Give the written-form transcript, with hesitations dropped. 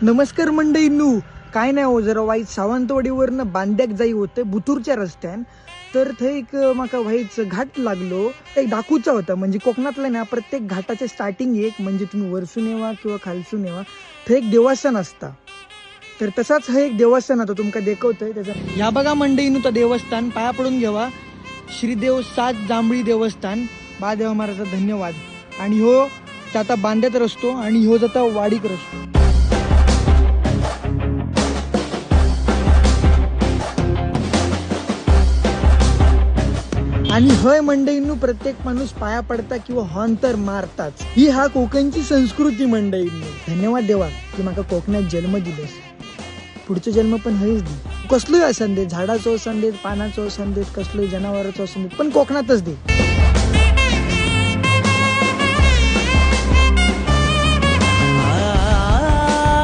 नमस्कार मंडळींनो, काय नाही हो, जरा वाईट सावंतवाडीवरनं बांद्याक जाई होते बुतूरच्या रस्त्यान. तर थंय एक माका व्हायचं घाट लागलो. एक डाकूचा होता. म्हणजे कोकणातला ना प्रत्येक घाटाचे स्टार्टिंग एक म्हणजे तुम्ही वरसून येवा किंवा खालसून येवा थंय एक देवस्थान असता. तर तसाच हा एक देवस्थान आता तुमका देखवतोय त्याचा. या बघा मंडळींनो, तर देवस्थान पाया पडून घेवा. श्रीदेव 7 जांभळी देवस्थान. महादेव महाराजा धन्यवाद. आणि हो जाता बांद्यात रस्तो आणि हो जाता वाडीक रस्तो. आणि हय मंडळींनो, प्रत्येक माणूस पाया पडता किंवा हॉर्न तर मारताच. ही हा कोकणची संस्कृती मंडळींनो. धन्यवाद देवा की माका कोकणात जन्म दिलंस. पुढचा जन्म पण हयच दे. कसलोय असन दे, झाडाचो असन दे, पानाचो असन दे, कसलोय जनावराचो असन दे, पण कोकणातच दे.